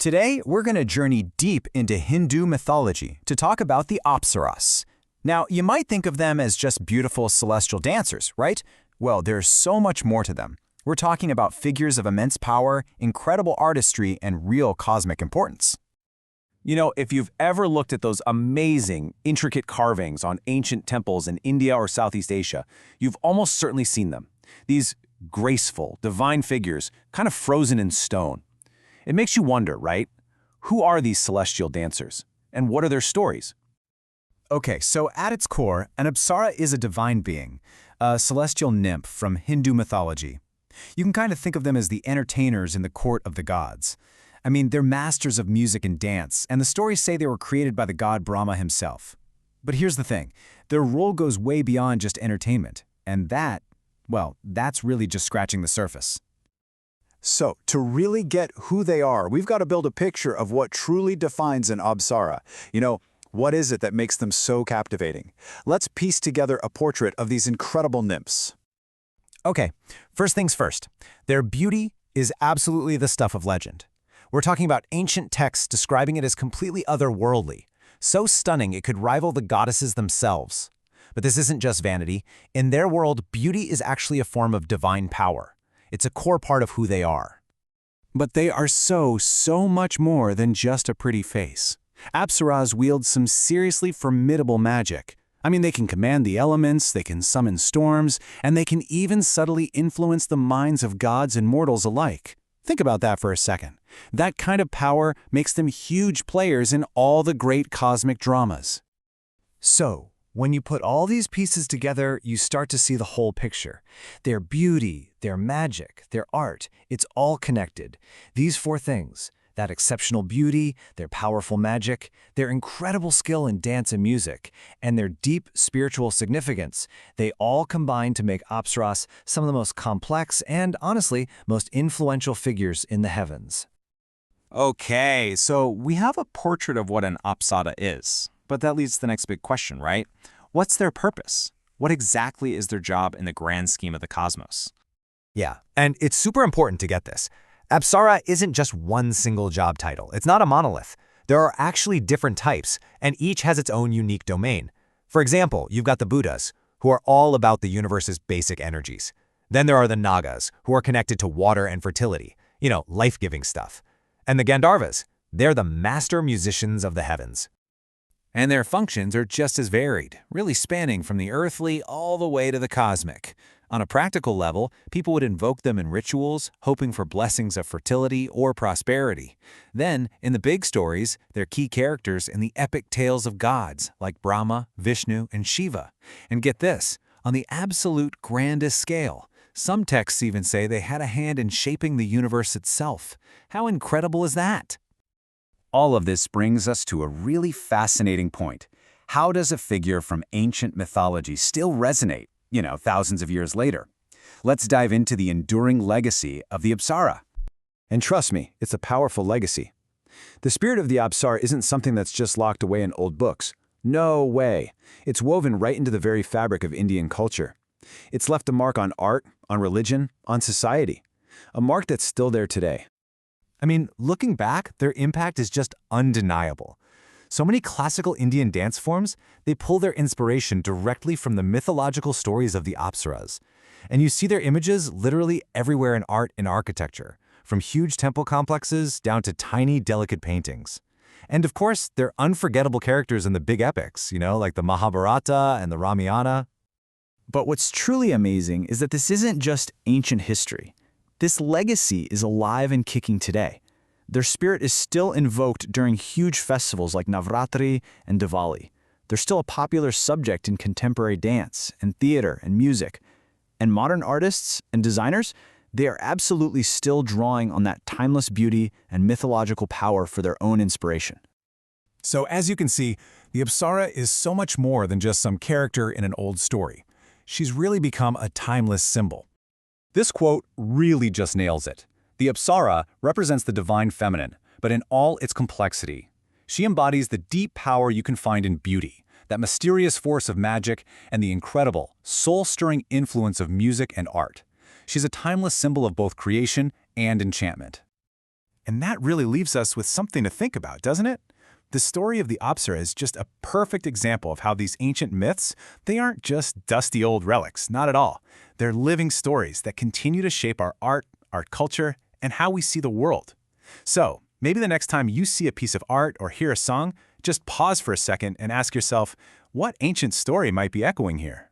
Today, we're going to journey deep into Hindu mythology to talk about the Apsaras. Now, you might think of them as just beautiful celestial dancers, right? Well, there's so much more to them. We're talking about figures of immense power, incredible artistry, and real cosmic importance. You know, if you've ever looked at those amazing, intricate carvings on ancient temples in India or Southeast Asia, you've almost certainly seen them. These graceful, divine figures, kind of frozen in stone. It makes you wonder, right? Who are these celestial dancers? And what are their stories? Okay, so at its core, an Apsara is a divine being, a celestial nymph from Hindu mythology. You can kind of think of them as the entertainers in the court of the gods. I mean, they're masters of music and dance, and the stories say they were created by the god Brahma himself. But here's the thing, their role goes way beyond just entertainment, and that's really just scratching the surface. So, to really get who they are, we've got to build a picture of what truly defines an Apsara. What is it that makes them so captivating? Let's piece together a portrait of these incredible nymphs. Okay, first things first. Their beauty is absolutely the stuff of legend. We're talking about ancient texts describing it as completely otherworldly, so stunning it could rival the goddesses themselves. But this isn't just vanity. In their world, beauty is actually a form of divine power. It's a core part of who they are. But they are so much more than just a pretty face. Apsaras wield some seriously formidable magic. I mean, they can command the elements, they can summon storms, and they can even subtly influence the minds of gods and mortals alike. Think about that for a second. That kind of power makes them huge players in all the great cosmic dramas. So, when you put all these pieces together, you start to see the whole picture. Their beauty, their magic, their art, it's all connected. These four things, that exceptional beauty, their powerful magic, their incredible skill in dance and music, and their deep spiritual significance, they all combine to make Apsaras some of the most complex and, honestly, most influential figures in the heavens. Okay, so we have a portrait of what an Apsara is. But that leads to the next big question, right? What's their purpose? What exactly is their job in the grand scheme of the cosmos? Yeah, and it's super important to get this. Apsara isn't just one single job title. It's not a monolith. There are actually different types, and each has its own unique domain. For example, you've got the Buddhas, who are all about the universe's basic energies. Then there are the Nagas, who are connected to water and fertility, life-giving stuff. And the Gandharvas, they're the master musicians of the heavens. And their functions are just as varied, really spanning from the earthly all the way to the cosmic. On a practical level, people would invoke them in rituals, hoping for blessings of fertility or prosperity. Then, in the big stories, they're key characters in the epic tales of gods like Brahma, Vishnu, and Shiva. And get this, on the absolute grandest scale, some texts even say they had a hand in shaping the universe itself. How incredible is that? All of this brings us to a really fascinating point. How does a figure from ancient mythology still resonate, thousands of years later? Let's dive into the enduring legacy of the Apsara. And trust me, it's a powerful legacy. The spirit of the Apsara isn't something that's just locked away in old books. No way. It's woven right into the very fabric of Indian culture. It's left a mark on art, on religion, on society. A mark that's still there today. I mean, looking back, their impact is just undeniable. So many classical Indian dance forms, they pull their inspiration directly from the mythological stories of the Apsaras. And you see their images literally everywhere in art and architecture, from huge temple complexes down to tiny, delicate paintings. And of course, they're unforgettable characters in the big epics, like the Mahabharata and the Ramayana. But what's truly amazing is that this isn't just ancient history. This legacy is alive and kicking today. Their spirit is still invoked during huge festivals like Navratri and Diwali. They're still a popular subject in contemporary dance and theater and music. And modern artists and designers, they are absolutely still drawing on that timeless beauty and mythological power for their own inspiration. So as you can see, the Apsara is so much more than just some character in an old story. She's really become a timeless symbol. This quote really just nails it. The Apsara represents the divine feminine, but in all its complexity. She embodies the deep power you can find in beauty, that mysterious force of magic, and the incredible, soul-stirring influence of music and art. She's a timeless symbol of both creation and enchantment. And that really leaves us with something to think about, doesn't it? The story of the Apsara is just a perfect example of how these ancient myths, they aren't just dusty old relics, not at all. They're living stories that continue to shape our art, our culture, and how we see the world. So, maybe the next time you see a piece of art or hear a song, just pause for a second and ask yourself, what ancient story might be echoing here?